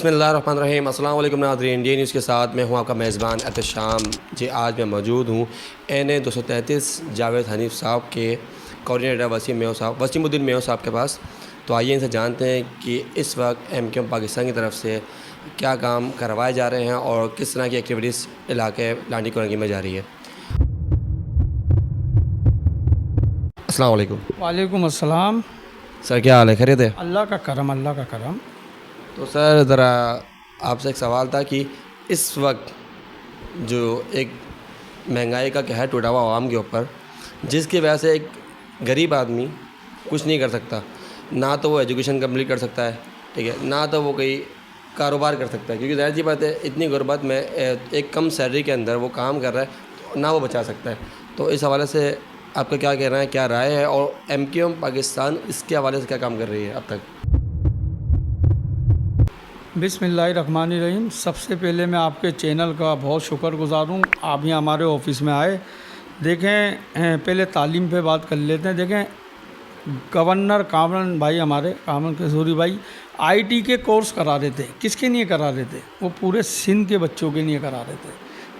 बिस्मिल्लाहिर्रहमानिर्रहीम। अस्सलाम वालेकुम नाज़रीन, इंडिया न्यूज़ के साथ मैं हूं आपका मेज़बान एहतशाम जी। आज मैं मौजूद हूं NA 233 जावेद हनीफ़ साहब के कोऑर्डिनेटर वसीमुद्दीन मेयो साहब के पास। तो आइए इनसे जानते हैं कि इस वक्त MQM पाकिस्तान की तरफ से क्या काम करवाए जा रहे हैं और किस तरह की एक्टिविटीज़ इलाके लांडी कोरंगी में जारी है। अस्सलाम वालेकुम। वालेकुम अस्सलाम। सर, क्या हाल है? खैरियत है? अल्लाह का करम, अल्लाह का करम। तो सर, ज़रा आपसे एक सवाल था कि इस वक्त जो एक महंगाई का कहर टूटा हुआ आवाम के ऊपर, जिसकी वजह से एक गरीब आदमी कुछ नहीं कर सकता, ना तो वो एजुकेशन कंप्लीट कर सकता है, ठीक है, ना तो वो कोई कारोबार कर सकता है, क्योंकि ज़ाहिर सी बात है इतनी गुर्बत में एक कम सैलरी के अंदर वो काम कर रहा है, तो ना वो बचा सकता है। तो इस हवाले से आपका क्या कहना है, क्या राय है, और MQM पाकिस्तान इसके हवाले से क्या काम कर रही है अब तक? बिस्मिल्लाहिर्रहमानिर्रहीम। सबसे पहले मैं आपके चैनल का बहुत शुक्रगुज़ार हूँ, आप यहाँ हमारे ऑफिस में आए। देखें, पहले तालीम पे बात कर लेते हैं। देखें, गवर्नर कामरान भाई, हमारे कामरान किशोरी भाई IT के कोर्स करा रहे थे। किसके लिए करा रहे थे? वो पूरे सिंध के बच्चों के लिए करा रहे थे।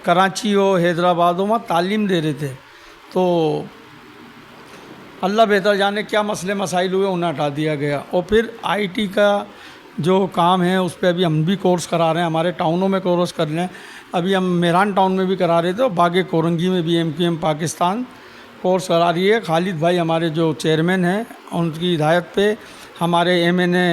कराची हो, हैदराबाद हो, वहाँ तालीम दे रहे थे। तो अल्लाह बेहतर जाने क्या मसले मसाइल हुए, उन्हें हटा दिया गया। और फिर IT का जो काम है उस पर अभी हम भी कोर्स करा रहे हैं। हमारे टाउनों में कोर्स कर रहे हैं। अभी हम मेरान टाउन में भी करा रहे थे और बागे कोरंगी में भी MQM पाकिस्तान कोर्स करा रही है। खालिद भाई हमारे जो चेयरमैन हैं, उनकी हिदायत पे हमारे MNA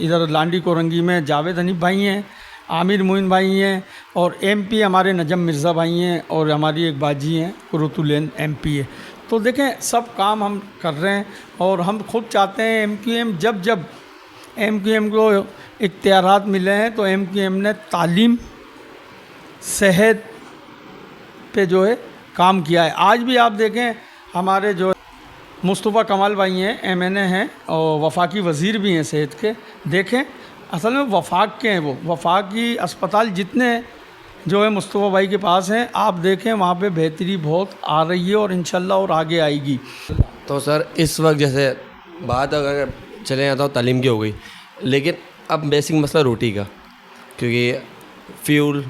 इधर लांडी कोरंगी में जावेद हनीफ़ भाई हैं, आमिर मोइन भाई हैं, और MP हमारे नजम मिर्ज़ा भाई हैं, और हमारी एक बाजी हैं कुरुतुलैन MP है। तो देखें, सब काम हम कर रहे हैं और हम खुद चाहते हैं MQM जब MQM को इख्तियारात मिले हैं तो MQM ने तालीम, सेहत पे जो है काम किया है। आज भी आप देखें, हमारे जो मुस्तफ़ा कमाल भाई हैं, MNA हैं और वफाकी वज़ीर भी हैं सेहत के। देखें, असल में वफाक के हैं, वो वफाकी अस्पताल जितने जो है मुस्तफ़ा भाई के पास हैं, आप देखें वहाँ पे बेहतरी बहुत आ रही है और इंशाल्लाह और आगे आएगी। तो सर, इस वक्त जैसे बात अगर चले जाता हूँ तालीम की हो गई, लेकिन अब बेसिक मसला रोटी का, क्योंकि फ्यूल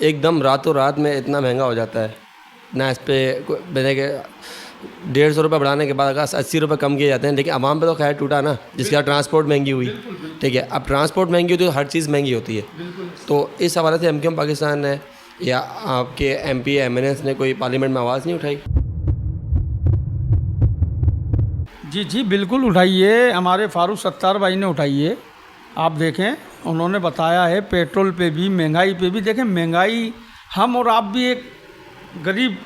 एकदम रातों रात में इतना महंगा हो जाता है ना। इस पर मैंने के 150 रुपये बढ़ाने के बाद अगर 80 रुपये कम किए जाते हैं, लेकिन आवाम पे तो खैर टूटा ना, जिसके बाद ट्रांसपोर्ट महंगी हुई, ठीक है। अब ट्रांसपोर्ट महंगी होती है तो हर चीज़ महंगी होती है। तो इस हवाले से MQM पाकिस्तान ने या आपके MP MNAs ने कोई पार्लियामेंट में आवाज़ नहीं उठाई? जी बिल्कुल उठाई है। हमारे फारूक सत्तार भाई ने उठाई है। आप देखें, उन्होंने बताया है पेट्रोल पे भी, महंगाई पे भी। देखें, महंगाई, हम और आप भी एक गरीब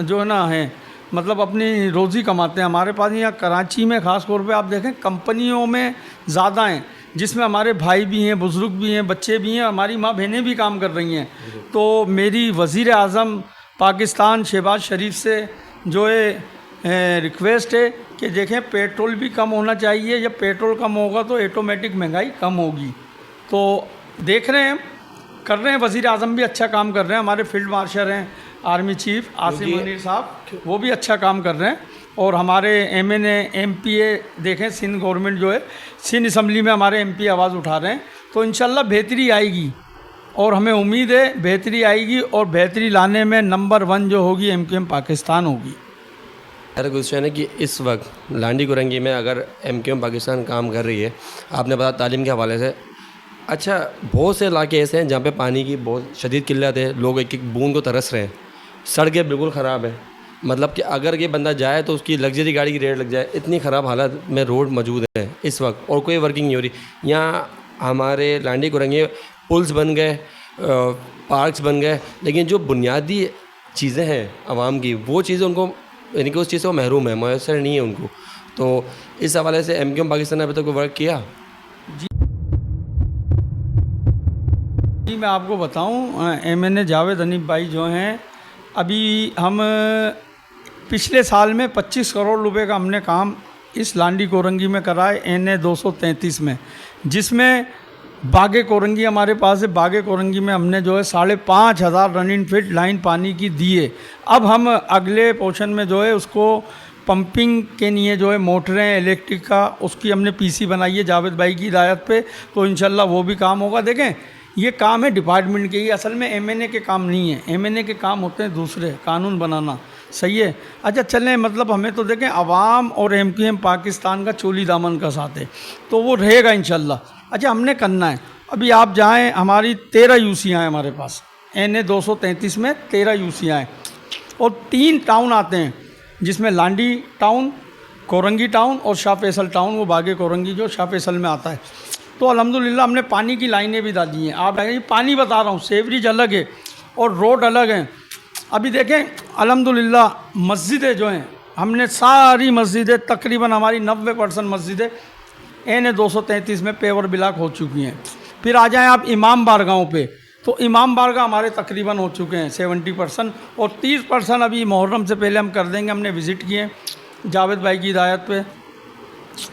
जो है ना है, मतलब अपनी रोज़ी कमाते हैं। हमारे पास यहाँ कराची में ख़ास तौर पे आप देखें कंपनियों में ज़्यादा हैं, जिसमें हमारे भाई भी हैं, बुज़ुर्ग भी हैं, बच्चे भी हैं, हमारी माँ बहनें भी काम कर रही हैं। तो मेरी वज़ीर आज़म पाकिस्तान शहबाज शरीफ से जो है रिक्वेस्ट है कि देखें, पेट्रोल भी कम होना चाहिए। जब पेट्रोल कम होगा तो ऑटोमेटिक महंगाई कम होगी। तो देख रहे हैं, कर रहे हैं, वज़ीर आज़म भी अच्छा काम कर रहे हैं। हमारे फील्ड मार्शल हैं, आर्मी चीफ आसिम मुनीर साहब, वो भी अच्छा काम कर रहे हैं। और हमारे MNA MPA देखें, सिंध गवर्नमेंट जो है, सिंध असम्बली में हमारे MP आवाज़ उठा रहे हैं। तो इंशाल्लाह बेहतरी आएगी और हमें उम्मीद है बेहतरी आएगी, और बेहतरी लाने में नंबर 1 जो होगी MQM पाकिस्तान होगी। मेरा क्वेश्चन है कि इस वक्त लांडी कोरंगी में अगर MQM पाकिस्तान काम कर रही है, आपने बताया तालीम के हवाले से, अच्छा बहुत से इलाके ऐसे हैं जहाँ पे पानी की बहुत शदीद किल्लत है, लोग एक एक बूंद को तरस रहे हैं, सड़कें बिल्कुल ख़राब है, मतलब कि अगर ये बंदा जाए तो उसकी लग्जरी गाड़ी की रेट लग जाए, इतनी ख़राब हालत में रोड मौजूद है इस वक्त, और कोई वर्किंग नहीं हो रही। यहाँ हमारे लांडी कोरंगी पुल्स बन गए, पार्क्स बन गए, लेकिन जो बुनियादी चीज़ें हैं आवाम की, वो चीज़ें उनको, यानी कि उस चीज़ से वो महरूम है, मैसर नहीं है उनको। तो इस हवाले से MQM पाकिस्तान ने अभी तक वर्क किया? जी मैं आपको बताऊं, MNA जावेद हनीफ़ भाई जो हैं, अभी हम पिछले साल में 25 करोड़ रुपए का हमने काम इस लांडी कोरंगी में करा है, NA 233 में, जिसमें बागे कोरंगी हमारे पास है। बागे कोरंगी में हमने जो है 5,500 रनिंग फिट लाइन पानी की दी है। अब हम अगले पोर्शन में जो है उसको पंपिंग के लिए जो है मोटरें इलेक्ट्रिक का उसकी हमने पीसी बनाई है जावेद भाई की हिदायत पे, तो इंशाल्लाह वो भी काम होगा। देखें ये काम है डिपार्टमेंट के, ये असल में एमएनए के काम नहीं है, एमएनए के काम होते हैं दूसरे, कानून बनाना, सही है। अच्छा चलें, मतलब हमें तो देखें अवाम और एमक्यूएम पाकिस्तान का चोली दामन का साथ है, तो वो रहेगा इंशाल्लाह। अच्छा हमने करना है, अभी आप जाएँ, हमारी 13 यूसियाँ हैं हमारे पास, NA 233 में 13 यूसियाँ हैं और 3 टाउन आते हैं जिसमें लांडी टाउन, कोरंगी टाउन और शाह फैसल टाउन, वो बागे कोरंगी जो शाह फैसल में आता है। तो अल्हम्दुलिल्लाह हमने पानी की लाइनें भी डाली हैं। आप ये पानी बता रहा हूँ, सेवरेज अलग है और रोड अलग हैं। अभी देखें अल्हम्दुलिल्लाह मस्जिदें जो हैं, हमने सारी मस्जिदें तकरीबन हमारी 90% मस्जिदें NA 233 में पेवर ब्लॉक हो चुकी हैं। फिर आ जाएँ आप इमाम बारगाहों पे, तो इमाम बारगाह हमारे तकरीबन हो चुके हैं 70% और 30% अभी मुहर्रम से पहले हम कर देंगे। हमने विज़िट किए जावेद भाई की हिदायत पे,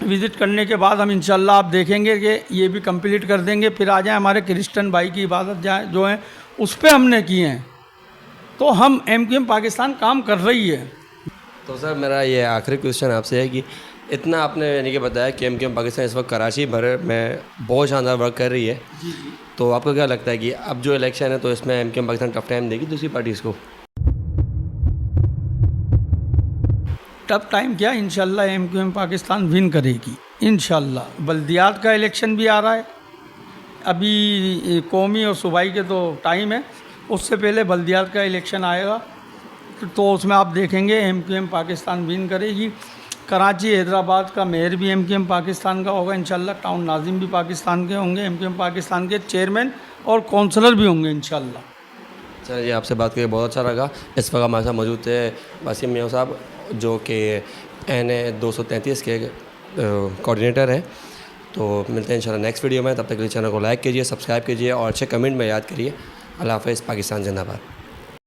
विज़िट करने के बाद हम इंशाल्लाह आप देखेंगे कि ये भी कंप्लीट कर देंगे। फिर आ जाए हमारे क्रिश्चियन भाई की इबादत जाए जो है उस पर हमने किए हैं। तो हम एमक्यूएम पाकिस्तान काम कर रही है। तो सर मेरा ये आखिरी क्वेश्चन आपसे है कि इतना आपने यानी कि बताया कि एमक्यूएम पाकिस्तान इस वक्त कराची भर में बहुत शानदार वर्क कर रही है, तो आपको क्या लगता है कि अब जो इलेक्शन है तो इसमें एमक्यूएम पाकिस्तान टफ टाइम देगी दूसरी पार्टीज़ को? टफ टाइम क्या, इंशाल्लाह एमक्यूएम पाकिस्तान विन करेगी इंशाल्लाह। बल्दियात का इलेक्शन भी आ रहा है, अभी कौमी और सूबाई के तो टाइम है, उससे पहले बल्दियात का इलेक्शन आएगा, तो उसमें आप देखेंगे एमक्यूएम पाकिस्तान विन करेगी। कराची हैदराबाद का मेयर भी एमक्यूएम पाकिस्तान का होगा इंशाल्लाह, टाउन नाजिम भी पाकिस्तान के होंगे, एमक्यूएम पाकिस्तान के चेयरमैन और काउंसलर भी होंगे इंशाल्लाह। चलिए आपसे बात करके बहुत अच्छा लगा। इस वक्त हमारे साथ मौजूद थे वसीम मियां साहब जो कि NA 233 के कोऑर्डिनेटर हैं। तो मिलते हैं इंशाल्लाह नेक्स्ट वीडियो में, तब तक के लिए चैनल को लाइक कीजिए, सब्सक्राइब कीजिए और अच्छे कमेंट में याद करिए। अल्लाह हाफ़िज़, पाकिस्तान जिंदाबाद।